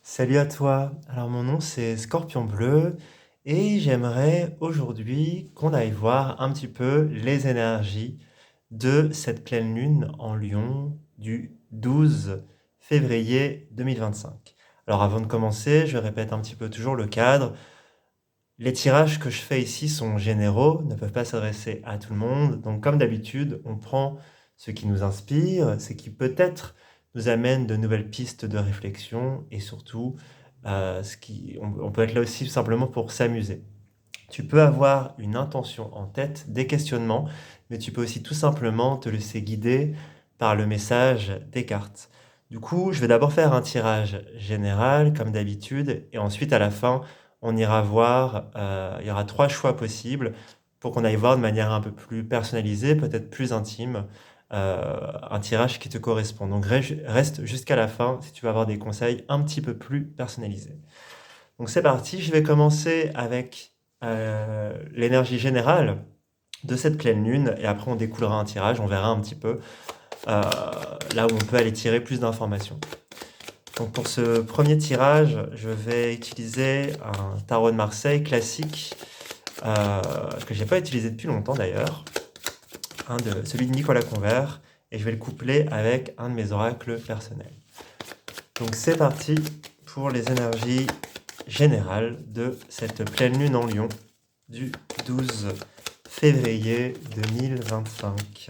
Salut à toi. Alors mon nom c'est Scorpion Bleu et j'aimerais aujourd'hui qu'on aille voir un petit peu les énergies de cette pleine lune en Lion du 12 février 2025. Alors avant de commencer, je répète un petit peu toujours le cadre. Les tirages que je fais ici sont généraux, ne peuvent pas s'adresser à tout le monde. Donc comme d'habitude, on prend ce qui nous inspire, ce qui peut-être nous amène de nouvelles pistes de réflexion et surtout, on peut être là aussi simplement pour s'amuser. Tu peux avoir une intention en tête, des questionnements, mais tu peux aussi tout simplement te laisser guider par le message des cartes. Du coup, je vais d'abord faire un tirage général, comme d'habitude, et ensuite, à la fin, on ira voir, il y aura trois choix possibles pour qu'on aille voir de manière un peu plus personnalisée, peut-être plus intime, un tirage qui te correspond. Donc, reste jusqu'à la fin si tu veux avoir des conseils un petit peu plus personnalisés. Donc c'est parti, je vais commencer avec l'énergie générale de cette pleine lune et après on découlera un tirage, on verra un petit peu euh, là où on peut aller tirer plus d'informations. Donc pour ce premier tirage, je vais utiliser un tarot de Marseille classique que j'ai pas utilisé depuis longtemps d'ailleurs, celui de Nicolas Convert, et je vais le coupler avec un de mes oracles personnels. Donc c'est parti pour les énergies générales de cette pleine lune en Lion du 12 février 2025.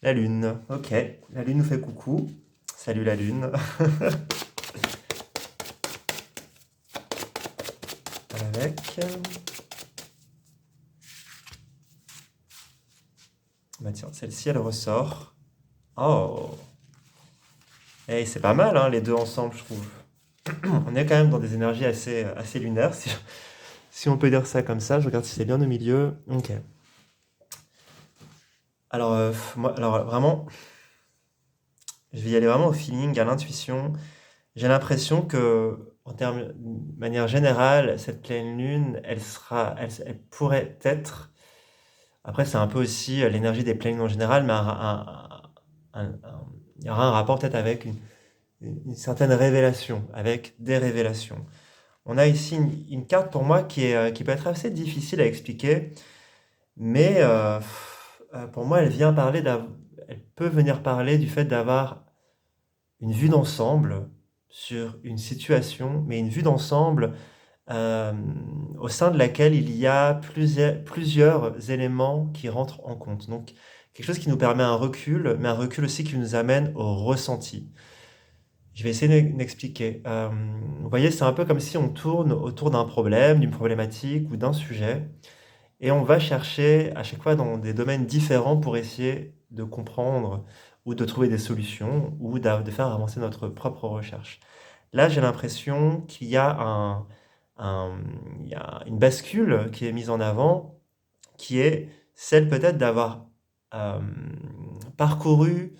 La lune, ok. La lune nous fait coucou. Salut la lune. Avec. Bah tiens, celle-ci elle ressort. Oh. Hey, c'est pas mal hein, les deux ensemble, je trouve. On est quand même dans des énergies assez lunaires, si on peut dire ça comme ça. Je regarde si c'est bien au milieu. Ok. Alors, moi, alors vraiment, je vais y aller vraiment au feeling, à l'intuition. J'ai l'impression que, en termes, de manière générale, cette pleine lune, elle pourrait être. Après, c'est un peu aussi l'énergie des pleines lunes en général, mais il y aura un rapport peut-être avec une certaine révélation, avec des révélations. On a ici une carte pour moi qui peut être assez difficile à expliquer, mais pour moi, elle peut venir parler du fait d'avoir une vue d'ensemble sur une situation, mais une vue d'ensemble euh, au sein de laquelle il y a plusieurs éléments qui rentrent en compte. Donc, quelque chose qui nous permet un recul, mais un recul aussi qui nous amène au ressenti. Je vais essayer d'expliquer. Vous voyez, c'est un peu comme si on tourne autour d'un problème, d'une problématique ou d'un sujet, et on va chercher à chaque fois dans des domaines différents pour essayer de comprendre ou de trouver des solutions ou de faire avancer notre propre recherche. Là, j'ai l'impression qu'il y a un- il y a une bascule qui est mise en avant, qui est celle peut-être d'avoir euh, parcouru,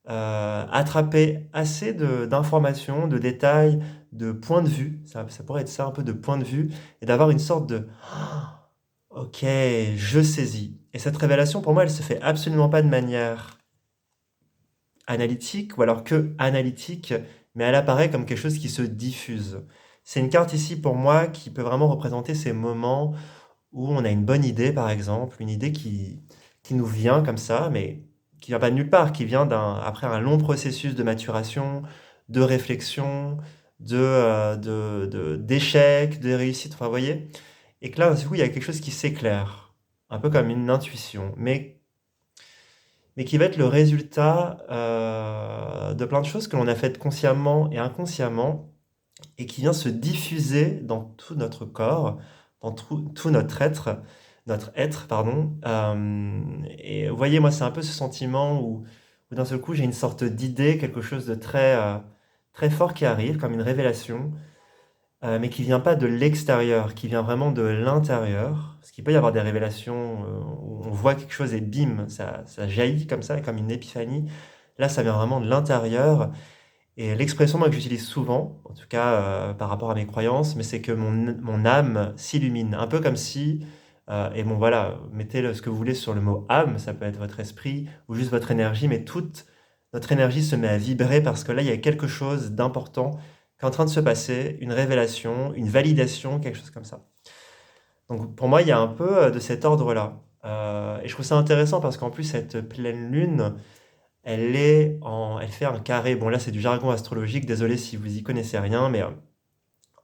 attrapé assez d'informations, de détails, de points de vue, ça pourrait être ça un peu de point de vue, et d'avoir une sorte de ok, je saisis. Et cette révélation, pour moi, elle se fait absolument pas de manière analytique, ou alors que analytique, mais elle apparaît comme quelque chose qui se diffuse. C'est une carte ici pour moi qui peut vraiment représenter ces moments où on a une bonne idée, par exemple, une idée qui nous vient comme ça, mais qui vient pas de nulle part, qui vient après un long processus de maturation, de réflexion, d'échecs, de réussite, enfin, vous voyez? Et que là, du coup, il y a quelque chose qui s'éclaire, un peu comme une intuition, mais qui va être le résultat de plein de choses que l'on a faites consciemment et inconsciemment, et qui vient se diffuser dans tout notre corps, dans tout notre être, pardon. Et vous voyez, moi, c'est un peu ce sentiment où d'un seul coup, j'ai une sorte d'idée, quelque chose de très fort qui arrive, comme une révélation, mais qui vient pas de l'extérieur, qui vient vraiment de l'intérieur. Parce qu'il peut y avoir des révélations où on voit quelque chose et bim, ça jaillit comme ça, comme une épiphanie. Là, ça vient vraiment de l'intérieur. Et l'expression moi, que j'utilise souvent, en tout cas par rapport à mes croyances, mais c'est que mon âme s'illumine. Un peu comme si Et bon, voilà, mettez ce que vous voulez sur le mot âme, ça peut être votre esprit ou juste votre énergie, mais toute notre énergie se met à vibrer parce que là, il y a quelque chose d'important qui est en train de se passer, une révélation, une validation, quelque chose comme ça. Donc pour moi, il y a un peu de cet ordre-là. Et je trouve ça intéressant parce qu'en plus, cette pleine lune, elle fait un carré. Bon, là, c'est du jargon astrologique, désolé si vous y connaissez rien, mais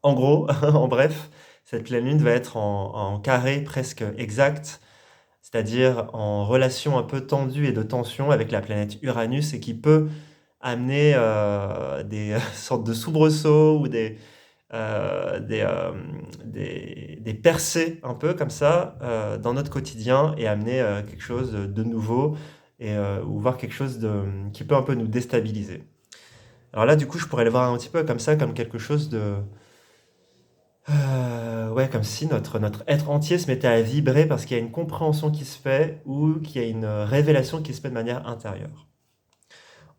en gros, en bref, cette pleine lune va être en carré presque exact, c'est-à-dire en relation un peu tendue et de tension avec la planète Uranus et qui peut amener des sortes de soubresauts ou des percées un peu comme ça dans notre quotidien et amener quelque chose de nouveau ou voir quelque chose qui peut un peu nous déstabiliser. Alors là, du coup, je pourrais le voir un petit peu comme ça, comme quelque chose de... ouais, comme si notre être entier se mettait à vibrer parce qu'il y a une compréhension qui se fait ou qu'il y a une révélation qui se fait de manière intérieure.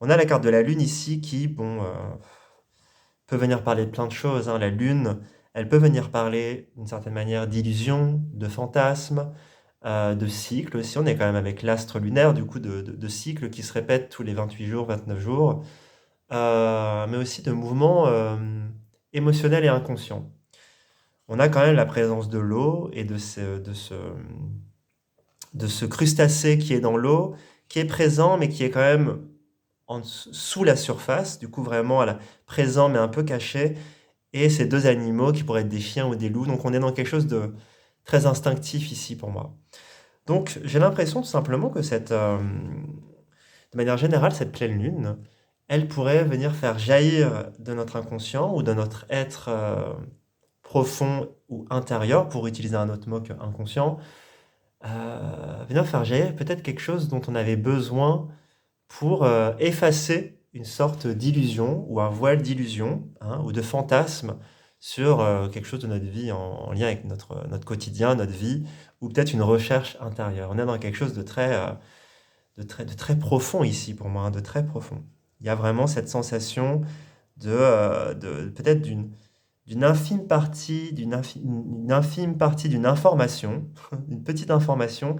On a la carte de la Lune ici qui, bon, peut venir parler de plein de choses, hein. La Lune, elle peut venir parler d'une certaine manière d'illusions, de fantasmes, de cycles aussi. On est quand même avec l'astre lunaire, du coup, de cycles qui se répètent tous les 28 jours, 29 jours, mais aussi de mouvements émotionnels et inconscients. On a quand même la présence de l'eau et de ce crustacé qui est dans l'eau, qui est présent, mais qui est quand même sous la surface, du coup vraiment présent, mais un peu caché, et ces deux animaux qui pourraient être des chiens ou des loups. Donc on est dans quelque chose de très instinctif ici pour moi. Donc j'ai l'impression tout simplement que de manière générale, cette pleine lune, elle pourrait venir faire jaillir de notre inconscient ou de notre être profond ou intérieur, pour utiliser un autre mot que inconscient, venir faire jaillir peut-être quelque chose dont on avait besoin pour effacer une sorte d'illusion ou un voile d'illusion, hein, ou de fantasme sur quelque chose de notre vie en lien avec notre quotidien, notre vie, ou peut-être une recherche intérieure. On est dans quelque chose de très profond ici pour moi, hein, de très profond. Il y a vraiment cette sensation peut-être d'une infime partie, une infime partie d'une information, une petite information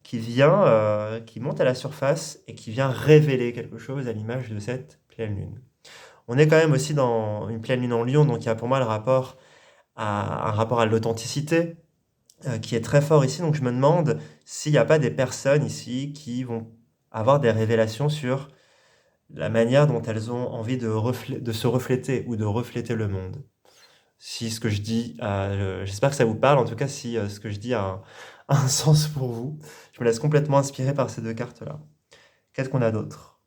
qui monte à la surface et qui vient révéler quelque chose à l'image de cette pleine lune. On est quand même aussi dans une pleine lune en Lion, donc il y a pour moi un rapport à l'authenticité qui est très fort ici. Donc je me demande s'il n'y a pas des personnes ici qui vont avoir des révélations sur la manière dont elles ont envie de se refléter ou de refléter le monde. Si ce que je dis, j'espère que ça vous parle, en tout cas si ce que je dis a un sens pour vous. Je me laisse complètement inspirer par ces deux cartes-là. Qu'est-ce qu'on a d'autre?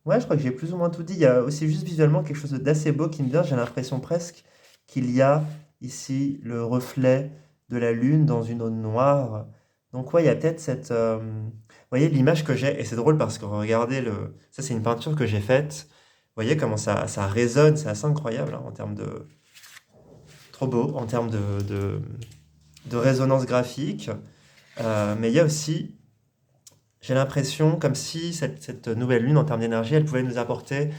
Ouais, je crois que j'ai plus ou moins tout dit. Il y a aussi juste visuellement quelque chose d'assez beau qui me vient. J'ai l'impression presque qu'il y a ici le reflet de la lune dans une eau noire. Donc ouais, il y a peut-être vous voyez l'image que j'ai, et c'est drôle parce que regardez, ça c'est une peinture que j'ai faite. Vous voyez comment ça résonne, c'est assez incroyable hein, en termes de... Trop beau, en termes de résonance graphique. Mais il y a aussi, j'ai l'impression, comme si cette nouvelle lune, en termes d'énergie, elle pouvait nous apporter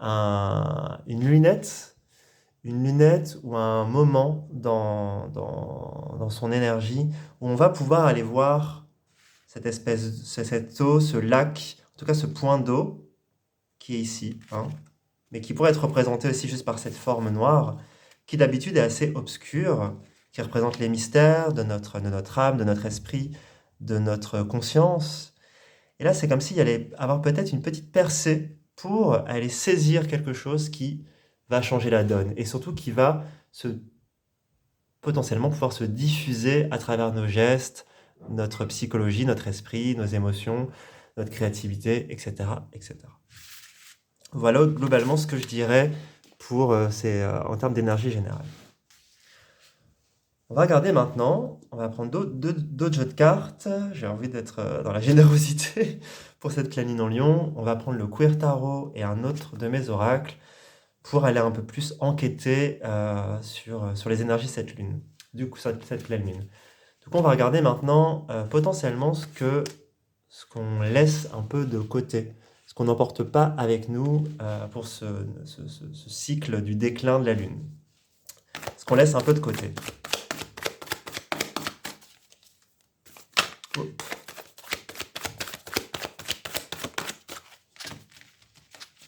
une lunette ou un moment dans son énergie où on va pouvoir aller voir cette eau, ce lac, en tout cas ce point d'eau qui est ici, hein, mais qui pourrait être représenté aussi juste par cette forme noire, qui d'habitude est assez obscure, qui représente les mystères de notre âme, de notre esprit, de notre conscience. Et là, c'est comme s'il y allait avoir peut-être une petite percée pour aller saisir quelque chose qui va changer la donne, et surtout qui va potentiellement pouvoir se diffuser à travers nos gestes, notre psychologie, notre esprit, nos émotions, notre créativité, etc., etc. Voilà globalement ce que je dirais en termes d'énergie générale. On va regarder maintenant, on va prendre d'autres jeux de cartes. J'ai envie d'être dans la générosité pour cette pleine lune en Lion. On va prendre le Queer Tarot et un autre de mes oracles pour aller un peu plus enquêter sur les énergies de cette lune, du coup cette pleine lune. Donc on va regarder maintenant potentiellement ce qu'on laisse un peu de côté, ce qu'on n'emporte pas avec nous pour ce cycle du déclin de la lune. Ce qu'on laisse un peu de côté.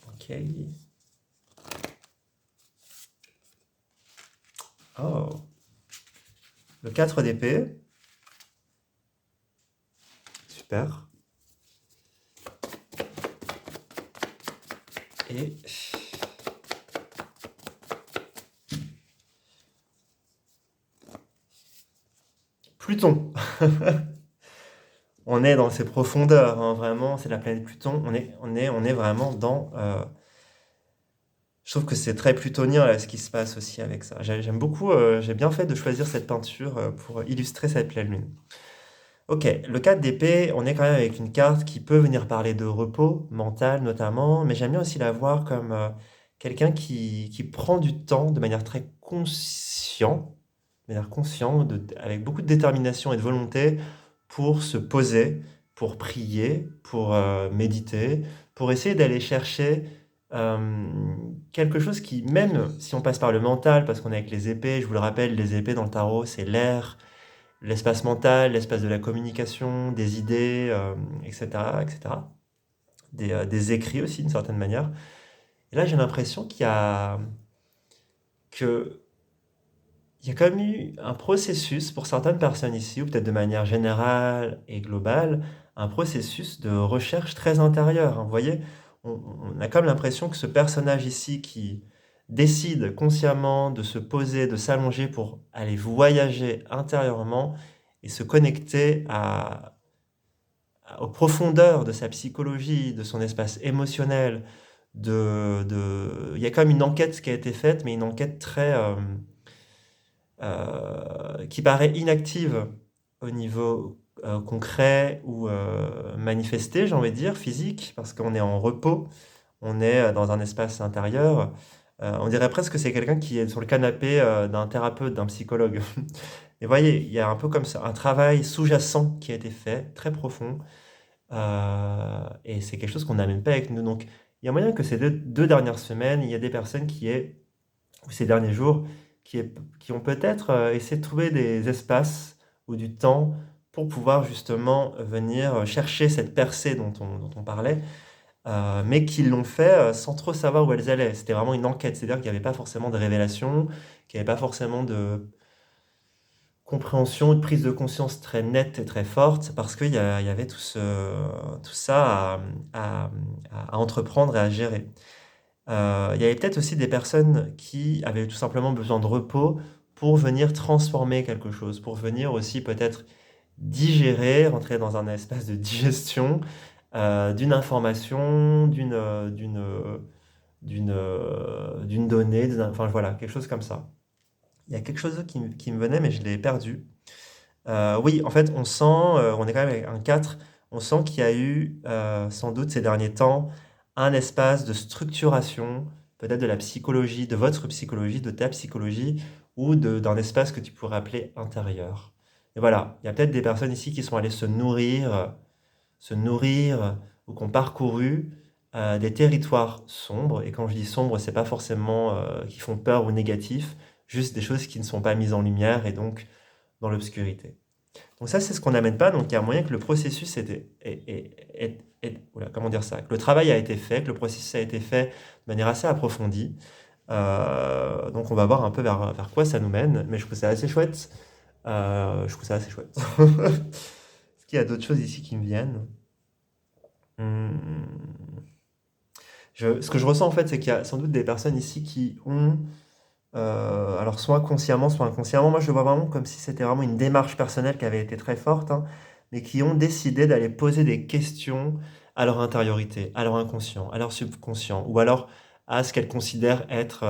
Ok. Oh. Le 4 d'épée. Super. Et Pluton. On est dans ses profondeurs, hein, vraiment, c'est la planète Pluton. On est vraiment dans. Je trouve que c'est très plutonien là, ce qui se passe aussi avec ça. J'aime beaucoup, j'ai bien fait de choisir cette peinture pour illustrer cette pleine lune. Ok, le 4 d'épée, on est quand même avec une carte qui peut venir parler de repos mental notamment, mais j'aime bien aussi la voir comme quelqu'un qui prend du temps de manière très consciente, avec beaucoup de détermination et de volonté pour se poser, pour prier, pour méditer, pour essayer d'aller chercher euh, quelque chose qui, même si on passe par le mental, parce qu'on est avec les épées, je vous le rappelle, les épées dans le tarot, c'est l'air, l'espace mental, l'espace de la communication, des idées, etc., etc. Des écrits aussi, d'une certaine manière. Et là, j'ai l'impression que, il y a quand même eu un processus pour certaines personnes ici, ou peut-être de manière générale et globale, un processus de recherche très intérieur, hein. Vous voyez, on a comme l'impression que ce personnage ici qui décide consciemment de se poser, de s'allonger pour aller voyager intérieurement et se connecter aux profondeurs de sa psychologie, de son espace émotionnel, il y a quand même une enquête qui a été faite, mais une enquête très qui paraît inactive au niveau concret ou manifesté, j'ai envie de dire, physique, parce qu'on est en repos, on est dans un espace intérieur. On dirait presque que c'est quelqu'un qui est sur le canapé d'un thérapeute, d'un psychologue. Et voyez, il y a un peu comme ça, un travail sous-jacent qui a été fait, très profond, et c'est quelque chose qu'on n'amène pas avec nous. Donc, il y a moyen que ces deux dernières semaines, il y a des personnes ou ces derniers jours, qui ont peut-être essayé de trouver des espaces ou du temps pour pouvoir justement venir chercher cette percée dont on parlait, mais qui l'ont fait sans trop savoir où elles allaient. C'était vraiment une enquête, c'est-à-dire qu'il n'y avait pas forcément de révélation, qu'il n'y avait pas forcément de compréhension, de prise de conscience très nette et très forte, parce qu'il y avait tout ça à entreprendre et à gérer. Il y avait peut-être aussi des personnes qui avaient tout simplement besoin de repos pour venir transformer quelque chose, pour venir aussi peut-être digérer, rentrer dans un espace de digestion d'une information, d'une donnée, enfin voilà, quelque chose comme ça. Il y a quelque chose d'autre qui me venait, mais je l'ai perdu. Oui, en fait, on est quand même avec un 4, on sent qu'il y a eu, sans doute ces derniers temps, un espace de structuration, peut-être de la psychologie, de votre psychologie, de ta psychologie, ou d'un espace que tu pourrais appeler intérieur. Et voilà, il y a peut-être des personnes ici qui sont allées se nourrir, ou qui ont parcouru des territoires sombres. Et quand je dis sombres, c'est pas forcément qui font peur ou négatif, juste des choses qui ne sont pas mises en lumière et donc dans l'obscurité. Donc ça, c'est ce qu'on n'amène pas. Donc il y a moyen que le processus oula, comment dire ça? Que le travail a été fait, que le processus a été fait de manière assez approfondie. Donc on va voir un peu vers quoi ça nous mène. Mais je trouve ça assez chouette. Je trouve ça assez chouette. Est-ce qu'il y a d'autres choses ici qui me viennent? Hmm. Ce que je ressens en fait, c'est qu'il y a sans doute des personnes ici qui ont alors soit consciemment, soit inconsciemment, moi je le vois vraiment comme si c'était vraiment une démarche personnelle qui avait été très forte, hein, mais qui ont décidé d'aller poser des questions à leur intériorité, à leur inconscient, à leur subconscient, ou alors à ce qu'elles considèrent être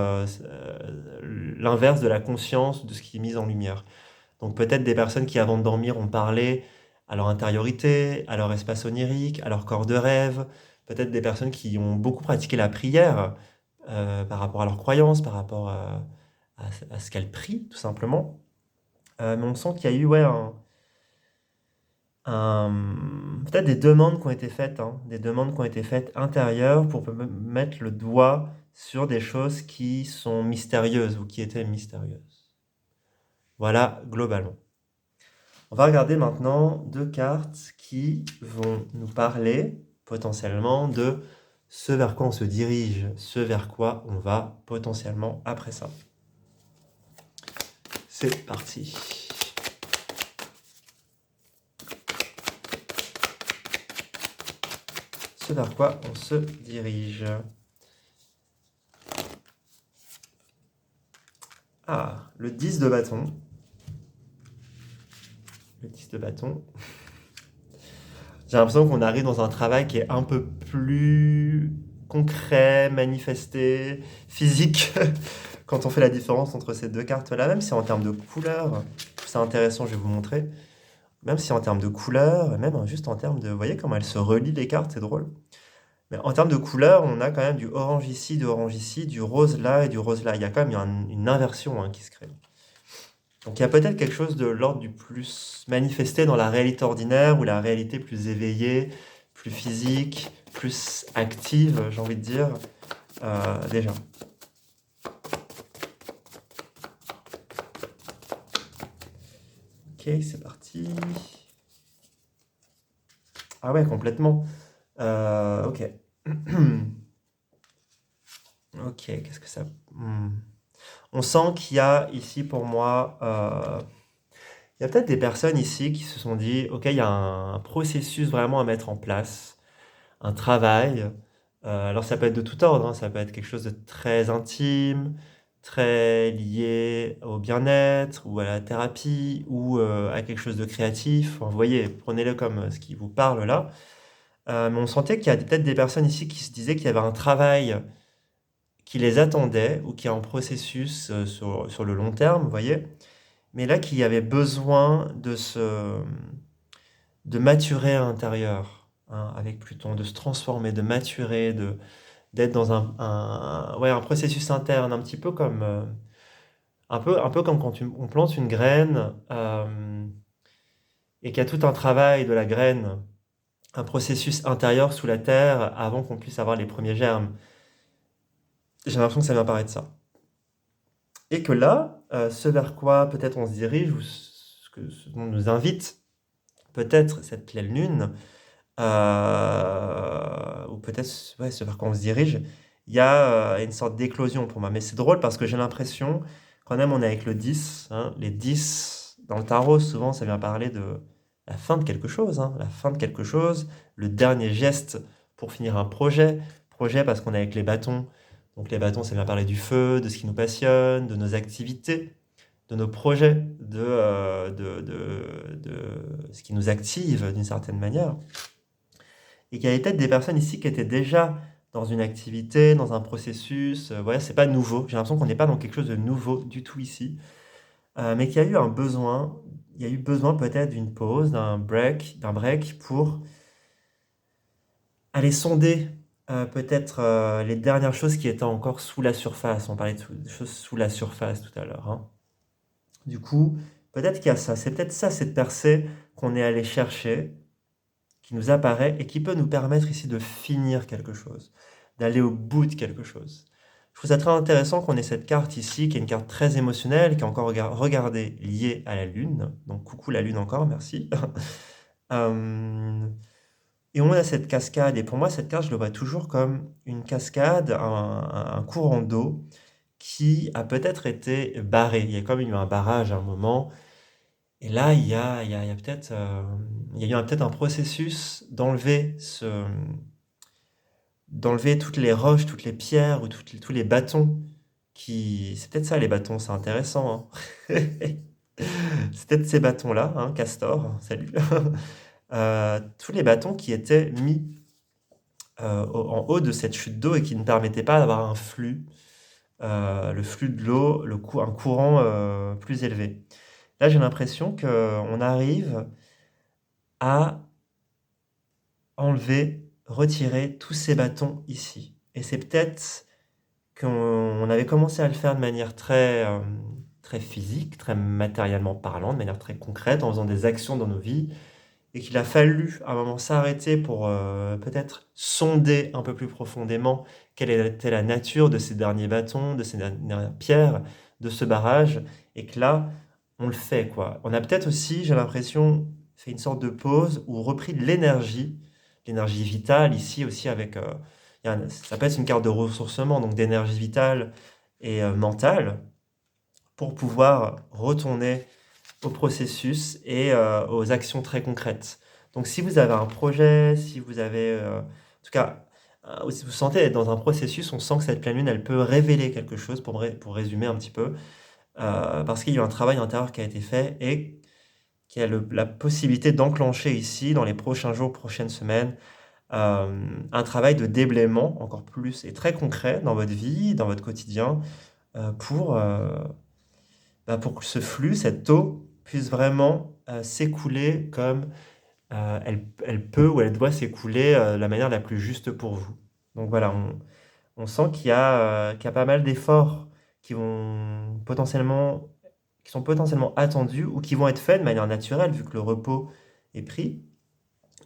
l'inverse de la conscience, de ce qui est mis en lumière. Donc peut-être des personnes qui avant de dormir ont parlé à leur intériorité, à leur espace onirique, à leur corps de rêve, peut-être des personnes qui ont beaucoup pratiqué la prière par rapport à leurs croyances, par rapport à ce qu'elles prient, tout simplement. Mais on sent qu'il y a eu ouais, peut-être des demandes qui ont été faites, hein, des demandes qui ont été faites intérieures pour mettre le doigt sur des choses qui sont mystérieuses ou qui étaient mystérieuses. Voilà, globalement. On va regarder maintenant deux cartes qui vont nous parler potentiellement de ce vers quoi on se dirige, ce vers quoi on va potentiellement après ça. C'est parti. Ce vers quoi on se dirige. Ah, le 10 de bâton. Le 10 de bâton. J'ai l'impression qu'on arrive dans un travail qui est un peu plus concret, manifesté, physique, quand on fait la différence entre ces deux cartes-là, même si en termes de couleur, c'est intéressant, je vais vous montrer, même si en termes de couleur, même juste en termes de, vous voyez comment elles se relient les cartes, c'est drôle. Mais en termes de couleur, on a quand même du orange ici, du rose là et du rose là. Il y a quand même une inversion qui se crée. Donc il y a peut-être quelque chose de l'ordre du plus manifesté dans la réalité ordinaire ou la réalité plus éveillée, plus physique, plus active, j'ai envie de dire, déjà. Ok, c'est parti. Ah ouais, complètement. Ok. Ok, qu'est-ce que ça... On sent qu'il y a ici pour moi... il y a peut-être des personnes ici qui se sont dit, ok, il y a un processus vraiment à mettre en place, un travail. Alors ça peut être de tout ordre, ça peut être quelque chose de très intime, très lié au bien-être ou à la thérapie ou à quelque chose de créatif. Enfin, vous voyez, prenez-le comme ce qui vous parle là. Mais on sentait qu'il y a peut-être des personnes ici qui se disaient qu'il y avait un travail qui les attendait ou qui est en processus sur le long terme, vous voyez. Mais là, qu'il y avait besoin de maturer à l'intérieur, avec Pluton, de se transformer, de maturer, d'être dans ouais, un processus interne, un petit peu comme, un peu comme quand on plante une graine et qu'il y a tout un travail de la graine, un processus intérieur sous la terre avant qu'on puisse avoir les premiers germes. J'ai l'impression que ça vient paraître de ça. Et que là, ce vers quoi peut-être on se dirige, ou ce dont nous invite peut-être cette pleine lune, ou peut-être ouais, ce vers quoi on se dirige, il y a une sorte d'éclosion pour moi. Mais c'est drôle parce que j'ai l'impression, quand même on est avec le 10, les 10 dans le tarot, souvent ça vient parler de la fin de quelque chose, la fin de quelque chose, le dernier geste pour finir un projet parce qu'on est avec les bâtons. Donc les bâtons, ça vient parler du feu, de ce qui nous passionne, de nos activités, de nos projets, de ce qui nous active d'une certaine manière. Et qu'il y avait peut-être des personnes ici qui étaient déjà dans une activité, dans un processus. Voilà, c'est pas nouveau. J'ai l'impression qu'on n'est pas dans quelque chose de nouveau du tout ici. Mais qu'il y a eu un besoin, il y a eu besoin peut-être d'une pause, d'un break pour aller sonder peut-être les dernières choses qui étaient encore sous la surface. On parlait de choses sous la surface tout à l'heure. Du coup, peut-être qu'il y a ça. C'est peut-être ça, cette percée qu'on est allé chercher, qui nous apparaît et qui peut nous permettre ici de finir quelque chose, d'aller au bout de quelque chose. Je trouve ça très intéressant qu'on ait cette carte ici, qui est une carte très émotionnelle, qui est encore regardée liée à la Lune. Donc coucou la Lune encore, merci. Et on a cette cascade, et pour moi cette carte je le vois toujours comme une cascade, un courant d'eau qui a peut-être été barré. Il y a comme eu un barrage à un moment, et là, il y a peut-être il y a eu peut-être un processus d'enlever toutes les roches, toutes les pierres ou tous les bâtons qui... C'est peut-être ça les bâtons, c'est intéressant. C'est peut-être ces bâtons-là, Castor, salut. Tous les bâtons qui étaient mis en haut de cette chute d'eau et qui ne permettaient pas d'avoir un flux, le flux de l'eau, un courant plus élevé. Là, j'ai l'impression qu'on arrive à enlever, retirer tous ces bâtons ici. Et c'est peut-être qu'on avait commencé à le faire de manière très physique, très matériellement parlant, de manière très concrète, en faisant des actions dans nos vies, et qu'il a fallu à un moment s'arrêter pour peut-être sonder un peu plus profondément quelle était la nature de ces derniers bâtons, de ces dernières pierres, de ce barrage, et que là, on le fait, quoi. On a peut-être aussi, j'ai l'impression, fait une sorte de pause ou repris de l'énergie vitale ici aussi avec, ça peut être une carte de ressourcement, donc d'énergie vitale et mentale, pour pouvoir retourner au processus et aux actions très concrètes. Donc si vous avez un projet, si vous avez, en tout cas, si vous sentez être dans un processus, on sent que cette pleine lune, elle peut révéler quelque chose, pour résumer un petit peu, parce qu'il y a eu un travail intérieur qui a été fait et qui a la possibilité d'enclencher ici, dans les prochains jours, prochaines semaines, un travail de déblaiement encore plus et très concret dans votre vie, dans votre quotidien, pour, pour que ce flux, cette eau, puisse vraiment s'écouler comme elle peut ou elle doit s'écouler de la manière la plus juste pour vous. Donc voilà, on sent qu'il y a pas mal d'efforts qui vont potentiellement, qui sont potentiellement attendus ou qui vont être faits de manière naturelle vu que le repos est pris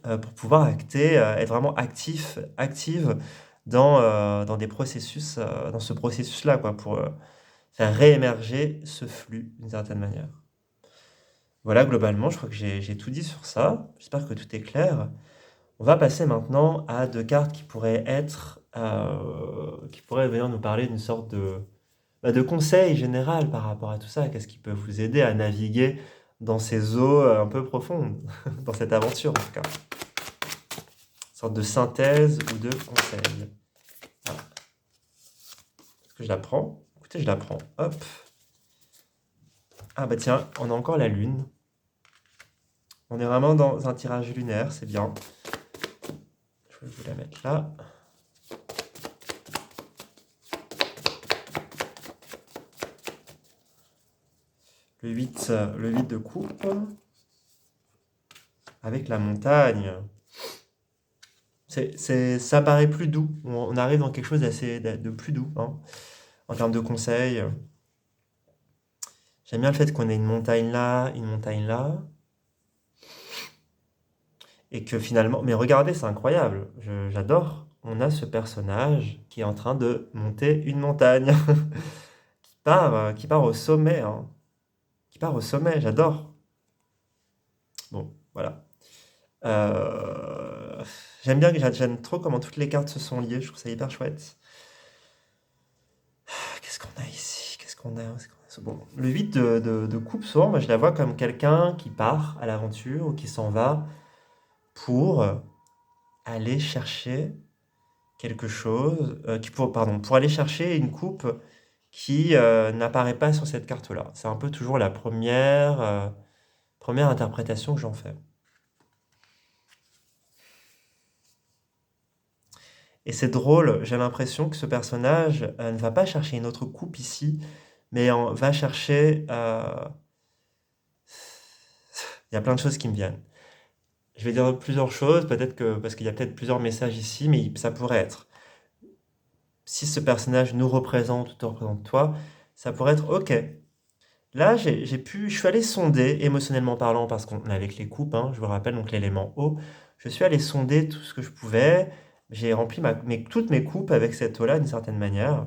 pour pouvoir être vraiment active dans des processus, dans ce processus-là, quoi, pour faire réémerger ce flux d'une certaine manière. Voilà, globalement, je crois que j'ai tout dit sur ça. J'espère que tout est clair. On va passer maintenant à deux cartes qui pourraient venir nous parler d'une sorte de conseil général par rapport à tout ça. Qu'est-ce qui peut vous aider à naviguer dans ces eaux un peu profondes, dans cette aventure en tout cas. Une sorte de synthèse ou de conseil. Voilà. Est-ce que je la prends? Écoutez, je la prends. Hop. Ah bah tiens, on a encore la lune. On est vraiment dans un tirage lunaire, c'est bien. Je vais vous la mettre là. Le 8 de coupe. Avec la montagne. Ça paraît plus doux. On arrive dans quelque chose de plus doux, hein, en termes de conseils. J'aime bien le fait qu'on ait une montagne là, une montagne là. Et que finalement, mais regardez, c'est incroyable. J'adore. On a ce personnage qui est en train de monter une montagne, qui part au sommet, hein. Qui part au sommet, j'adore. Bon, voilà. Euh, j'aime trop comment toutes les cartes se sont liées, je trouve ça hyper chouette. Qu'est-ce qu'on a ici? Qu'est-ce qu'on a? Bon, le 8 de coupe, souvent, moi je la vois comme quelqu'un qui part à l'aventure ou qui s'en va pour aller chercher quelque chose, pour aller chercher une coupe qui n'apparaît pas sur cette carte-là. C'est un peu toujours la première interprétation que j'en fais. Et c'est drôle, j'ai l'impression que ce personnage ne va pas chercher une autre coupe ici, mais va chercher... Il y a plein de choses qui me viennent. Je vais dire plusieurs choses, peut-être que parce qu'il y a peut-être plusieurs messages ici, mais ça pourrait être. Si ce personnage nous représente ou te représente toi, ça pourrait être OK. Là, je suis allé sonder, émotionnellement parlant, parce qu'on est avec les coupes, hein, je vous rappelle, donc l'élément eau. Je suis allé sonder tout ce que je pouvais. J'ai rempli toutes mes coupes avec cette eau-là d'une certaine manière.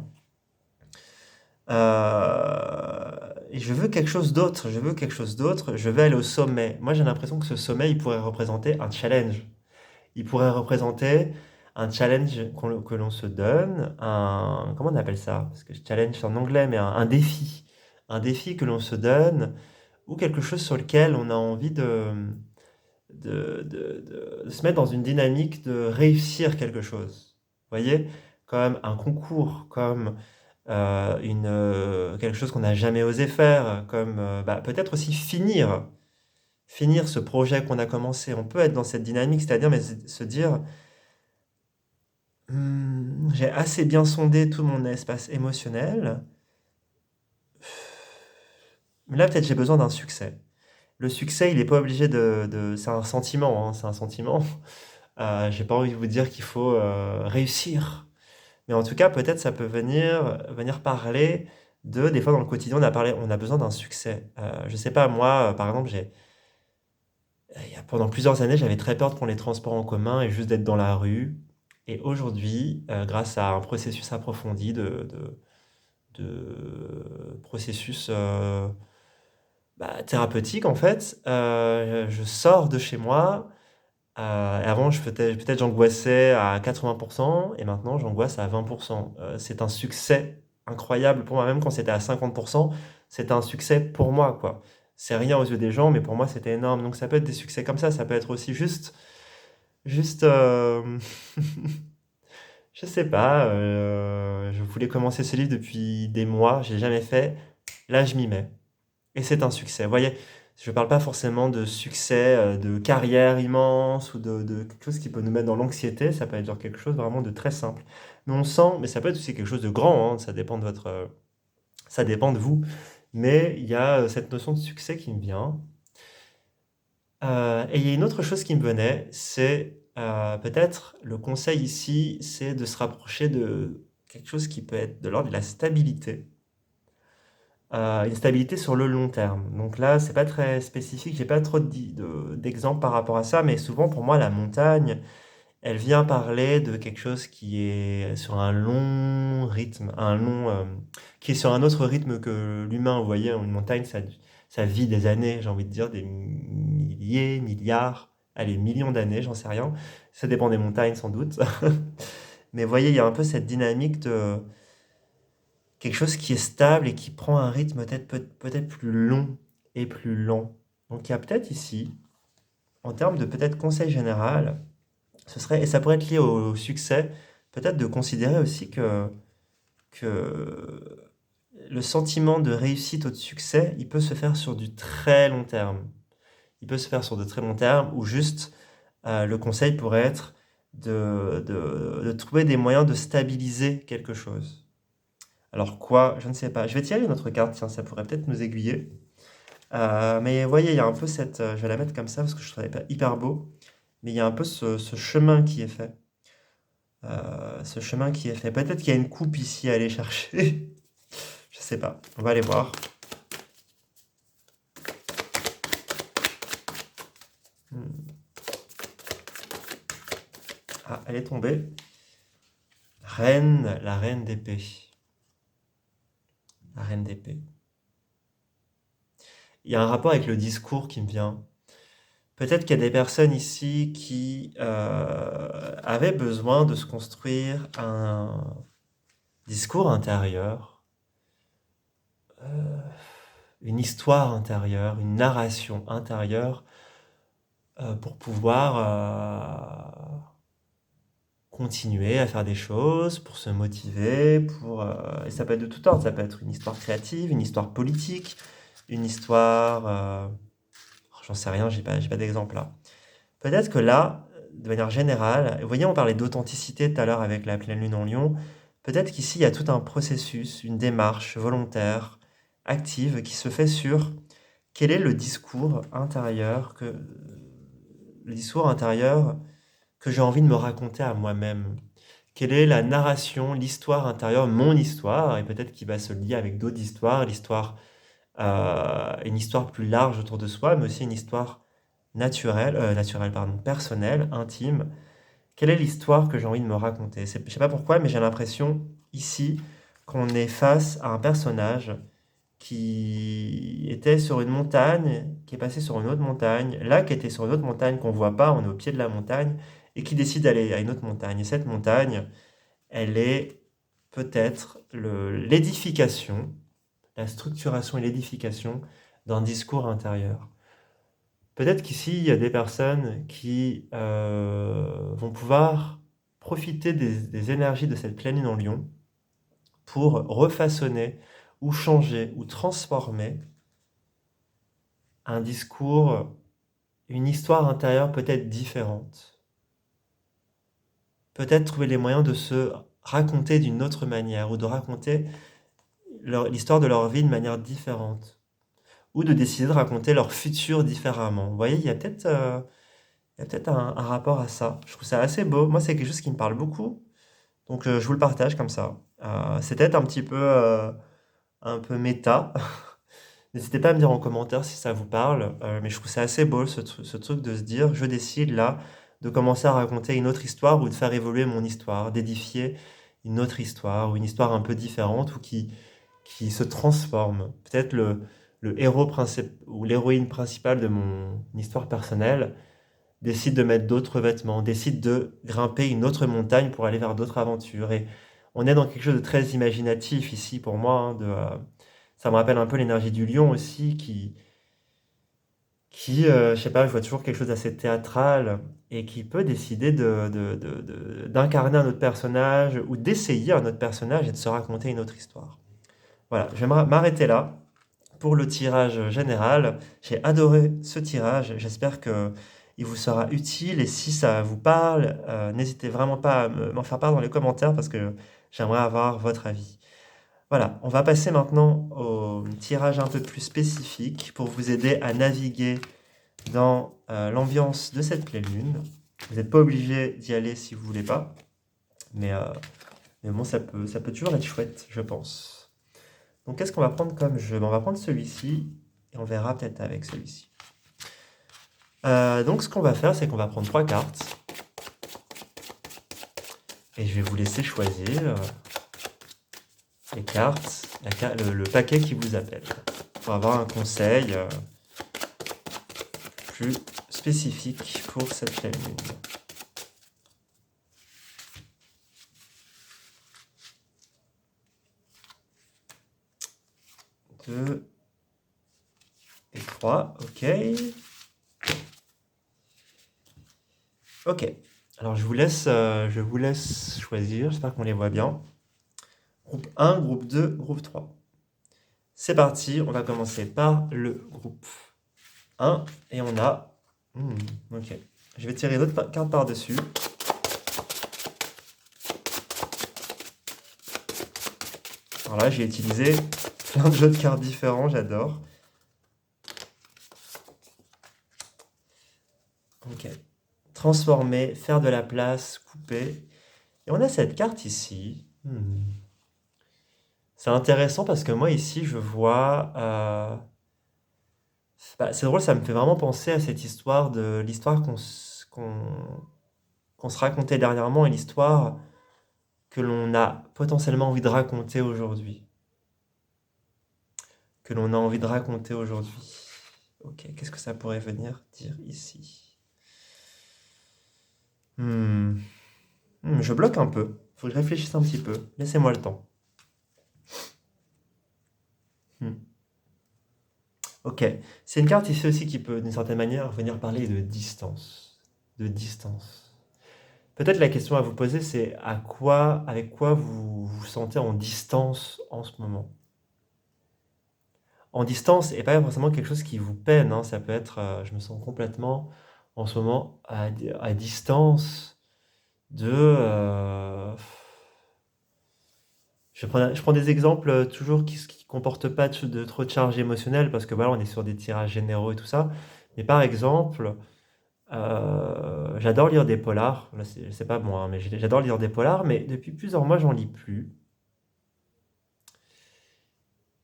Et je veux quelque chose d'autre. Je veux quelque chose d'autre. Je veux aller au sommet. Moi, j'ai l'impression que ce sommet, il pourrait représenter un challenge. Il pourrait représenter un challenge que l'on se donne, comment on appelle ça? Parce que challenge c'est en anglais, mais un défi. Un défi que l'on se donne, ou quelque chose sur lequel on a envie de se mettre dans une dynamique de réussir quelque chose. Vous voyez? Comme un concours, comme quelque chose qu'on n'a jamais osé faire, comme peut-être aussi finir ce projet qu'on a commencé. On peut être dans cette dynamique, c'est-à-dire mais se dire, j'ai assez bien sondé tout mon espace émotionnel, mais là peut-être j'ai besoin d'un succès. Le succès, il n'est pas obligé c'est un sentiment, hein, c'est un sentiment. J'ai pas envie de vous dire qu'il faut réussir. Mais en tout cas, peut-être ça peut venir parler des fois dans le quotidien, on a besoin d'un succès. Je sais pas, moi, par exemple, pendant plusieurs années, j'avais très peur de prendre les transports en commun et juste d'être dans la rue. Et aujourd'hui, grâce à un processus approfondi de processus thérapeutique en fait. Je sors de chez moi. Et avant, peut-être j'angoissais à 80% et maintenant j'angoisse à 20%. C'est un succès incroyable pour moi, même quand c'était à 50%, c'est un succès pour moi, quoi. C'est rien aux yeux des gens, mais pour moi c'était énorme. Donc ça peut être des succès comme ça peut être aussi juste, je sais pas, je voulais commencer ce livre depuis des mois, je l'ai jamais fait. Là, je m'y mets. Et c'est un succès. Vous voyez, je ne parle pas forcément de succès, de carrière immense ou de quelque chose qui peut nous mettre dans l'anxiété. Ça peut être genre quelque chose vraiment de très simple. Mais on sent, mais ça peut être aussi quelque chose de grand, hein, ça dépend de ça dépend de vous. Mais il y a cette notion de succès qui me vient. Et il y a une autre chose qui me venait, c'est peut-être le conseil ici, c'est de se rapprocher de quelque chose qui peut être de l'ordre de la stabilité. Une stabilité sur le long terme. Donc là, c'est pas très spécifique, j'ai pas trop d'exemples par rapport à ça, mais souvent pour moi, la montagne, elle vient parler de quelque chose qui est sur un long rythme, qui est sur un autre rythme que l'humain. Vous voyez, une montagne, ça vit des années, j'ai envie de dire des milliers, milliards, allez, millions d'années, j'en sais rien. Ça dépend des montagnes sans doute. Mais vous voyez, il y a un peu cette dynamique de quelque chose qui est stable et qui prend un rythme peut-être plus long et plus lent. Donc il y a peut-être ici, en termes de peut-être conseil général, ce serait, et ça pourrait être lié au succès, peut-être de considérer aussi que le sentiment de réussite ou de succès, il peut se faire sur du très long terme. Il peut se faire sur de très long terme ou juste le conseil pourrait être de trouver des moyens de stabiliser quelque chose. Alors quoi? Je ne sais pas. Je vais tirer une autre carte, tiens, ça pourrait peut-être nous aiguiller. Mais vous voyez, il y a un peu cette... je vais la mettre comme ça parce que je trouvais pas hyper beau. Mais il y a un peu ce chemin qui est fait. Ce chemin qui est fait. Peut-être qu'il y a une coupe ici à aller chercher. Je sais pas. On va aller voir. Hmm. Ah, elle est tombée. Reine, la reine d'épée. La reine d'épée. Il y a un rapport avec le discours qui me vient. Peut-être qu'il y a des personnes ici qui avaient besoin de se construire un discours intérieur, une histoire intérieure, une narration intérieure pour pouvoir continuer à faire des choses, pour se motiver, et ça peut être de tout ordre, ça peut être une histoire créative, une histoire politique, une histoire... j'en sais rien, j'ai pas d'exemple là. Peut-être que là, de manière générale, vous voyez, on parlait d'authenticité tout à l'heure avec la pleine lune en Lion. Peut-être qu'ici, il y a tout un processus, une démarche volontaire, active, qui se fait sur quel est le discours intérieur que j'ai envie de me raconter à moi-même. Quelle est la narration, l'histoire intérieure, mon histoire, et peut-être qui va se lier avec d'autres histoires, une histoire plus large autour de soi, mais aussi une histoire naturelle, pardon, personnelle, intime. Quelle est l'histoire que j'ai envie de me raconter? Je sais pas pourquoi, mais j'ai l'impression ici qu'on est face à un personnage qui était sur une montagne, qui est passé sur une autre montagne, là qui était sur une autre montagne qu'on voit pas, on est au pied de la montagne, et qui décide d'aller à une autre montagne. Et cette montagne, elle est peut-être l'édification, la structuration et l'édification d'un discours intérieur. Peut-être qu'ici, il y a des personnes qui vont pouvoir profiter des énergies de cette pleine lune en Lion pour refaçonner ou changer ou transformer un discours, une histoire intérieure peut-être différente. Peut-être trouver les moyens de se raconter d'une autre manière ou de raconter l'histoire de leur vie de manière différente ou de décider de raconter leur futur différemment. Vous voyez, il y a peut-être un rapport à ça. Je trouve ça assez beau. Moi, c'est quelque chose qui me parle beaucoup. Donc, je vous le partage comme ça. C'est peut-être un peu méta. N'hésitez pas à me dire en commentaire si ça vous parle. Mais je trouve ça assez beau, ce truc de se dire, je décide là de commencer à raconter une autre histoire ou de faire évoluer mon histoire, d'édifier une autre histoire ou une histoire un peu différente ou qui se transforme. Peut-être le héros principal ou l'héroïne principale de mon histoire personnelle décide de mettre d'autres vêtements, décide de grimper une autre montagne pour aller vers d'autres aventures. Et on est dans quelque chose de très imaginatif ici pour moi. Ça me rappelle un peu l'énergie du lion aussi, je sais pas, je vois toujours quelque chose d'assez théâtral et qui peut décider d'incarner un autre personnage ou d'essayer un autre personnage et de se raconter une autre histoire. Voilà, je vais m'arrêter là pour le tirage général. J'ai adoré ce tirage. J'espère que il vous sera utile et si ça vous parle, n'hésitez vraiment pas à m'en faire part dans les commentaires parce que j'aimerais avoir votre avis. Voilà, on va passer maintenant au tirage un peu plus spécifique pour vous aider à naviguer dans l'ambiance de cette pleine lune. Vous n'êtes pas obligé d'y aller si vous voulez pas, mais, euh, mais bon, ça peut toujours être chouette, je pense. Donc, qu'est-ce qu'on va prendre comme jeu? Ben, on va prendre celui-ci et on verra peut-être avec celui-ci. Donc, ce qu'on va faire, c'est qu'on va prendre 3 cartes et je vais vous laisser choisir les cartes, le paquet qui vous appelle pour avoir un conseil plus spécifique pour cette pleine lune. 2 et 3, ok. Ok, alors je vous laisse choisir, j'espère qu'on les voit bien. Groupe 1, groupe 2, groupe 3. C'est parti, on va commencer par le groupe 1 et on a... ok, je vais tirer d'autres cartes par-dessus. Alors là, j'ai utilisé plein de jeux de cartes différents, j'adore. Ok. Transformer, faire de la place, couper. Et on a cette carte ici. C'est intéressant parce que moi ici, je vois... c'est drôle, ça me fait vraiment penser à cette histoire de l'histoire qu'on se racontait dernièrement et l'histoire que l'on a potentiellement envie de raconter aujourd'hui. Que l'on a envie de raconter aujourd'hui. Ok, qu'est-ce que ça pourrait venir dire ici? Je bloque un peu. Faut que je réfléchisse un petit peu. Laissez-moi le temps. Ok. C'est une carte ici aussi qui peut, d'une certaine manière, venir parler de distance. De distance. Peut-être la question à vous poser, c'est avec quoi vous vous sentez en distance en ce moment? En distance, et pas forcément quelque chose qui vous peine, hein. Ça peut être, je me sens complètement en ce moment à distance de... je prends des exemples toujours qui ne comportent pas de trop de charge émotionnelle, parce que voilà, on est sur des tirages généraux et tout ça. Mais par exemple, j'adore lire des polars. Là, c'est pas moi, hein, mais j'adore lire des polars, mais depuis plusieurs mois, j'en lis plus.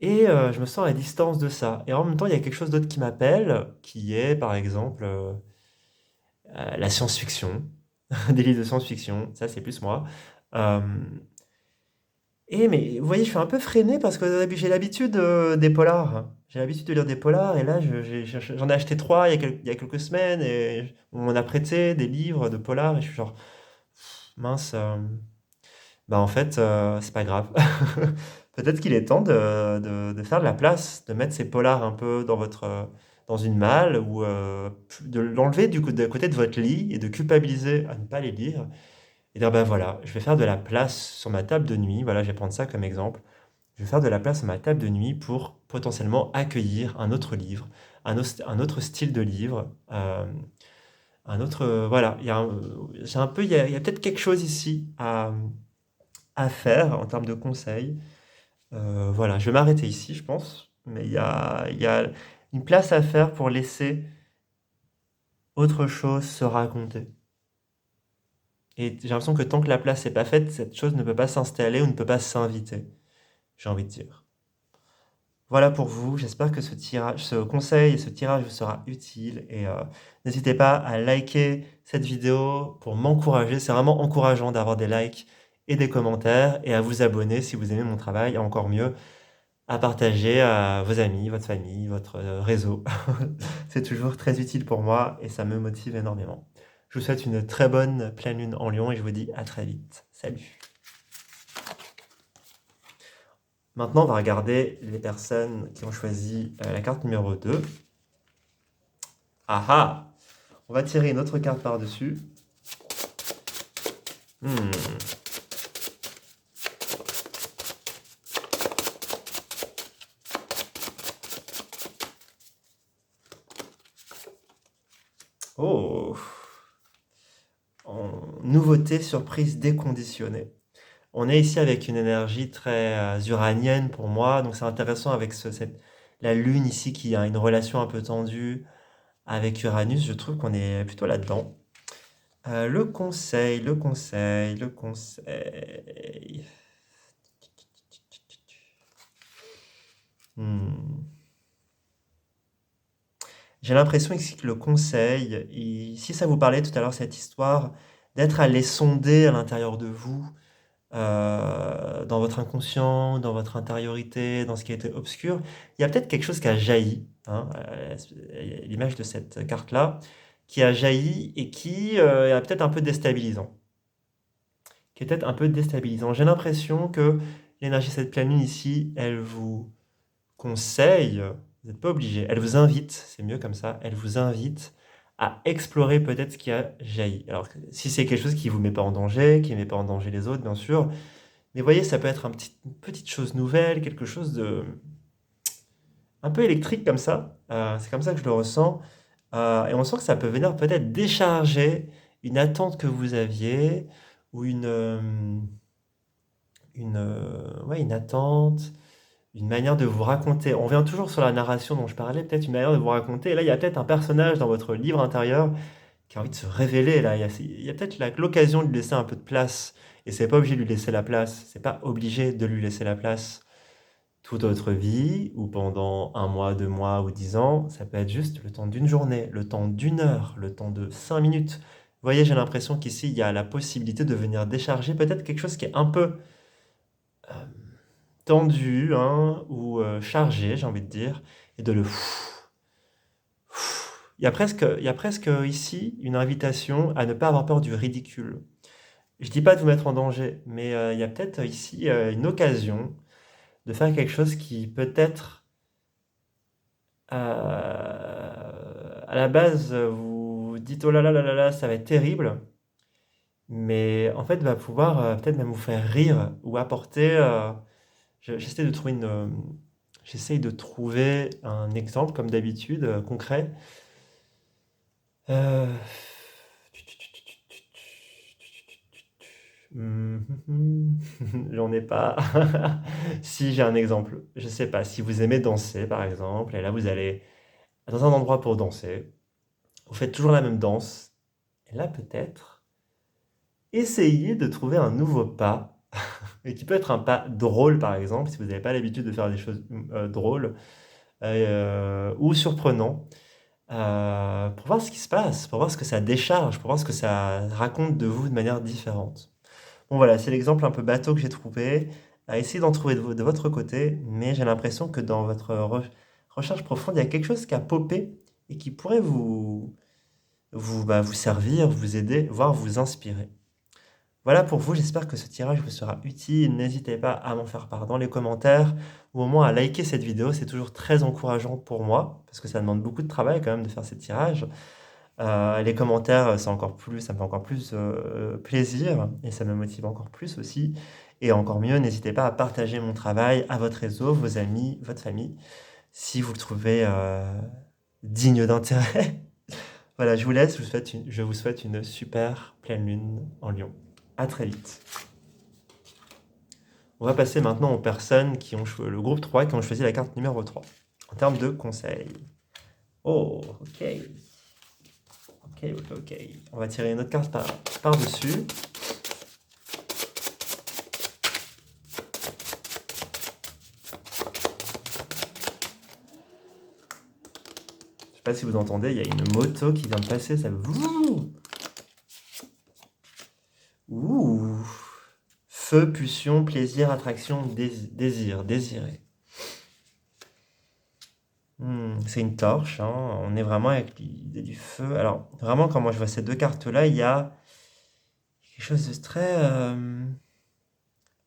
Et je me sens à distance de ça. Et en même temps, il y a quelque chose d'autre qui m'appelle, qui est par exemple la science-fiction, des livres de science-fiction. Ça, c'est plus moi. Euh, mais vous voyez, je suis un peu freiné parce que j'ai l'habitude des polars. J'ai l'habitude de lire des polars et là, j'en ai acheté 3 il y a quelques semaines et on m'en a prêté des livres de polars et je suis genre, mince, bah en fait, c'est pas grave. Peut-être qu'il est temps de faire de la place, de mettre ces polars un peu dans une malle ou de l'enlever de côté de votre lit et de culpabiliser à ne pas les lire. Et dire, ben voilà, je vais faire de la place sur ma table de nuit. Voilà, je vais prendre ça comme exemple. Je vais faire de la place sur ma table de nuit pour potentiellement accueillir un autre livre, un autre style de livre, un autre. Voilà, j'ai un peu, il y a peut-être quelque chose ici à faire en termes de conseils. Voilà, je vais m'arrêter ici, je pense. Mais il y a une place à faire pour laisser autre chose se raconter. Et j'ai l'impression que tant que la place n'est pas faite, cette chose ne peut pas s'installer ou ne peut pas s'inviter, j'ai envie de dire. Voilà pour vous, j'espère que ce conseil et ce tirage vous sera utile et n'hésitez pas à liker cette vidéo pour m'encourager. C'est vraiment encourageant d'avoir des likes et des commentaires et à vous abonner si vous aimez mon travail et encore mieux, à partager à vos amis, votre famille, votre réseau. C'est toujours très utile pour moi et ça me motive énormément. Je vous souhaite une très bonne pleine lune en Lion et je vous dis à très vite. Salut. Maintenant, on va regarder les personnes qui ont choisi la carte numéro 2. Ah ah! On va tirer une autre carte par-dessus. Oh! Nouveauté, surprise déconditionnée. On est ici avec une énergie très uranienne pour moi, donc c'est intéressant avec la Lune ici qui a une relation un peu tendue avec Uranus, je trouve qu'on est plutôt là-dedans. Le conseil, le conseil, le conseil. J'ai l'impression ici que le conseil, si ça vous parlait tout à l'heure, cette histoire d'être allé sonder à l'intérieur de vous, dans votre inconscient, dans votre intériorité, dans ce qui a été obscur, il y a peut-être quelque chose qui a jailli, hein, l'image de cette carte-là, qui a jailli et qui est peut-être un peu déstabilisant. Qui est peut-être un peu déstabilisant. J'ai l'impression que l'énergie de cette pleine lune ici, elle vous conseille, vous n'êtes pas obligé, elle vous invite, c'est mieux comme ça, elle vous invite à explorer peut-être ce qui a jailli. Alors, si c'est quelque chose qui ne vous met pas en danger, qui ne met pas en danger les autres, bien sûr, mais voyez, ça peut être une petite chose nouvelle, quelque chose de un peu électrique comme ça. C'est comme ça que je le ressens. Et on sent que ça peut venir peut-être décharger une attente que vous aviez ou ouais, une attente, une manière de vous raconter. On vient toujours sur la narration dont je parlais, peut-être une manière de vous raconter. Et là, il y a peut-être un personnage dans votre livre intérieur qui a envie de se révéler. Là, il y a peut-être l'occasion de lui laisser un peu de place. Et c'est pas obligé de lui laisser la place. C'est pas obligé de lui laisser la place toute votre vie, ou pendant 1 mois, 2 mois ou 10 ans. Ça peut être juste le temps d'une journée, le temps d'une heure, le temps de 5 minutes. Vous voyez, j'ai l'impression qu'ici, il y a la possibilité de venir décharger peut-être quelque chose qui est un peu euh, tendu, hein, ou chargé, j'ai envie de dire, et de le... il y a presque ici une invitation à ne pas avoir peur du ridicule. Je dis pas de vous mettre en danger, mais il y a peut-être ici une occasion de faire quelque chose qui peut-être à la base vous vous dites oh là là là là là ça va être terrible, mais en fait va pouvoir peut-être même vous faire rire ou apporter. J'essaie de trouver j'essaie de trouver un exemple comme d'habitude concret. Euh, J'en ai pas. Si j'ai un exemple, je sais pas. Si vous aimez danser, par exemple, et là vous allez dans un endroit pour danser, vous faites toujours la même danse, et là peut-être, essayez de trouver un nouveau pas, et qui peut être un pas drôle, par exemple, si vous n'avez pas l'habitude de faire des choses drôles ou surprenants, pour voir ce qui se passe, pour voir ce que ça décharge, pour voir ce que ça raconte de vous de manière différente. Bon voilà, c'est l'exemple un peu bateau que j'ai trouvé. Essayez d'en trouver de votre côté, mais j'ai l'impression que dans votre recherche profonde, il y a quelque chose qui a popé et qui pourrait vous servir, vous aider, voire vous inspirer. Voilà pour vous, j'espère que ce tirage vous sera utile. N'hésitez pas à m'en faire part dans les commentaires ou au moins à liker cette vidéo, c'est toujours très encourageant pour moi, parce que ça demande beaucoup de travail quand même de faire ces tirages. Les commentaires, ça me fait encore plus plaisir et ça me motive encore plus aussi. Et encore mieux, n'hésitez pas à partager mon travail à votre réseau, vos amis, votre famille, si vous le trouvez digne d'intérêt. Voilà, je vous laisse, je vous souhaite une super pleine lune en Lion. À très vite. On va passer maintenant aux personnes qui ont le groupe 3 qui ont choisi la carte numéro 3 en termes de conseils. Oh, ok. Ok, ok, ok. On va tirer une autre carte par-dessus. Je sais pas si vous entendez, il y a une moto qui vient de passer, ça... Ouh. Feu, pulsion, plaisir, attraction, désir, désirer. C'est une torche, hein, on est vraiment avec l'idée du feu. Alors, vraiment, quand moi je vois ces deux cartes-là, il y a quelque chose de très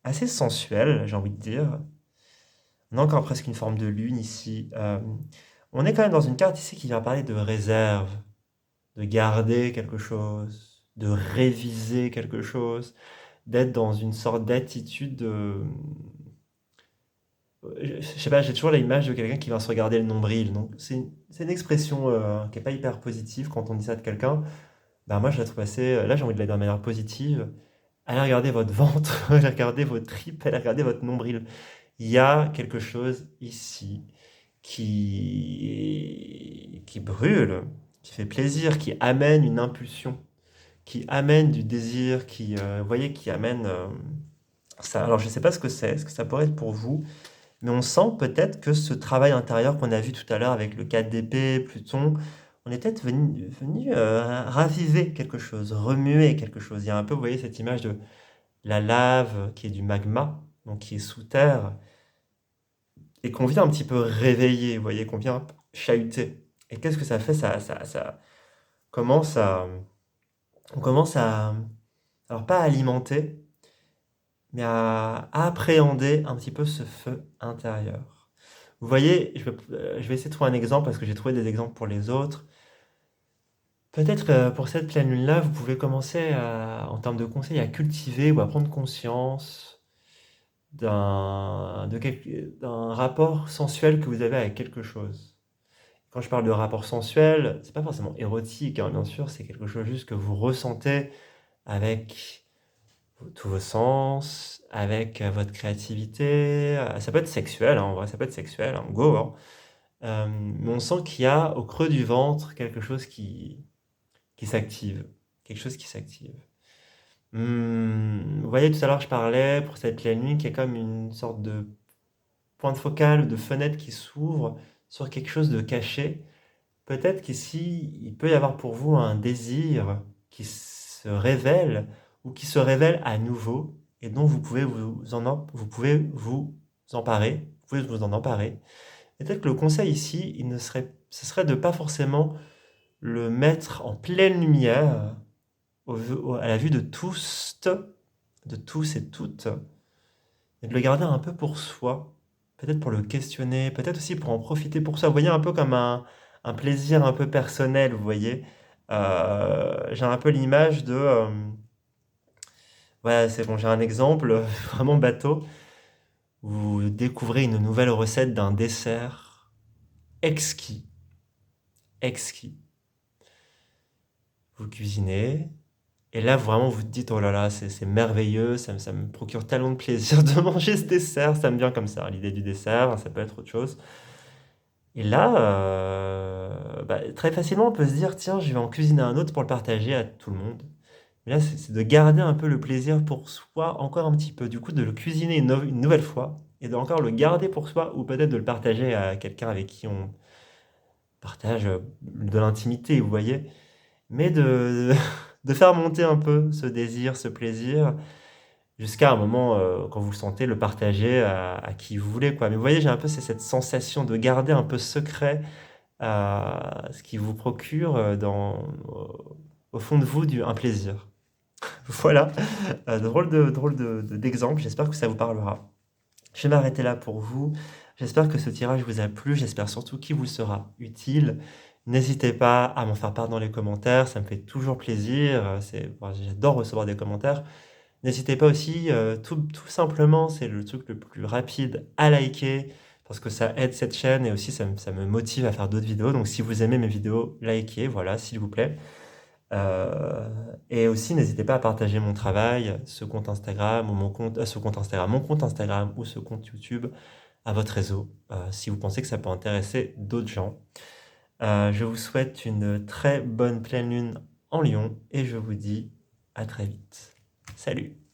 assez sensuel, j'ai envie de dire. On a encore presque une forme de lune ici. On est quand même dans une carte ici qui vient parler de réserve, de garder quelque chose, de réviser quelque chose, d'être dans une sorte d'attitude de... Je sais pas, j'ai toujours l'image de quelqu'un qui va se regarder le nombril. Donc c'est une expression qui est pas hyper positive quand on dit ça de quelqu'un. Bah moi je la trouve assez... Là j'ai envie de la dire de manière positive. Allez regarder votre ventre, allez regarder vos tripes, allez regarder votre nombril. Il y a quelque chose ici qui brûle, qui fait plaisir, qui amène une impulsion, qui amène du désir, vous voyez, qui amène ça. Alors, je ne sais pas ce que ça pourrait être pour vous, mais on sent peut-être que ce travail intérieur qu'on a vu tout à l'heure avec le 4 d'épée, Pluton, on est peut-être venu raviver quelque chose, remuer quelque chose. Il y a un peu, vous voyez, cette image de la lave qui est du magma, donc qui est sous terre, et qu'on vient un petit peu réveiller, vous voyez, qu'on vient chahuter. Et qu'est-ce que ça fait? Ça commence à, on commence à, alors pas à alimenter, mais à appréhender un petit peu ce feu intérieur. Vous voyez, je vais essayer de trouver un exemple parce que j'ai trouvé des exemples pour les autres. Peut-être pour cette pleine lune-là, vous pouvez commencer en termes de conseils à cultiver ou à prendre conscience d'un rapport sensuel que vous avez avec quelque chose. Quand je parle de rapport sensuel, c'est pas forcément érotique, hein, bien sûr, c'est quelque chose juste que vous ressentez avec tous vos sens, avec votre créativité. Ça peut être sexuel, hein, en vrai, ça peut être sexuel, hein, go, hein. Mais on sent qu'il y a au creux du ventre quelque chose qui s'active. Quelque chose qui s'active. Vous voyez, tout à l'heure, je parlais pour cette pleine nuit qui est comme une sorte de point de focal ou de fenêtre qui s'ouvre sur quelque chose de caché. Peut-être qu'ici, il peut y avoir pour vous un désir qui se révèle ou qui se révèle à nouveau et dont vous pouvez vous emparer, vous pouvez vous en emparer. Et peut-être que le conseil ici, ce serait de pas forcément le mettre en pleine lumière à la vue de tous et toutes, et de le garder un peu pour soi, peut-être pour le questionner, peut-être aussi pour en profiter pour soi. Vous voyez, un peu comme un plaisir un peu personnel, vous voyez. J'ai un peu l'image de... ouais, c'est bon, j'ai un exemple vraiment bateau. Vous découvrez une nouvelle recette d'un dessert exquis, exquis. Vous cuisinez, et là, vraiment, vous te dites, oh là là, c'est merveilleux, ça me procure tellement de plaisir de manger ce dessert, ça me vient comme ça, l'idée du dessert, ça peut être autre chose. Et là, bah, très facilement, on peut se dire, tiens, je vais en cuisiner un autre pour le partager à tout le monde. Mais là, c'est de garder un peu le plaisir pour soi encore un petit peu. Du coup, de le cuisiner une nouvelle fois et de encore le garder pour soi ou peut-être de le partager à quelqu'un avec qui on partage de l'intimité, vous voyez. Mais de faire monter un peu ce désir, ce plaisir, jusqu'à un moment, quand vous le sentez, le partager à qui vous voulez, quoi. Mais vous voyez, j'ai un peu cette sensation de garder un peu secret ce qui vous procure au fond de vous un plaisir. Voilà, d'exemple, j'espère que ça vous parlera. Je vais m'arrêter là pour vous. J'espère que ce tirage vous a plu, j'espère surtout qu'il vous sera utile. N'hésitez pas à m'en faire part dans les commentaires, ça me fait toujours plaisir. J'adore recevoir des commentaires. N'hésitez pas aussi, tout simplement, c'est le truc le plus rapide, à liker, parce que ça aide cette chaîne et aussi ça me motive à faire d'autres vidéos. Donc si vous aimez mes vidéos, likez, voilà, s'il vous plaît. Et aussi, n'hésitez pas à partager mon travail, ce compte Instagram ou mon compte Instagram ou ce compte YouTube à votre réseau, si vous pensez que ça peut intéresser d'autres gens. Je vous souhaite une très bonne pleine lune en Lion et je vous dis à très vite. Salut!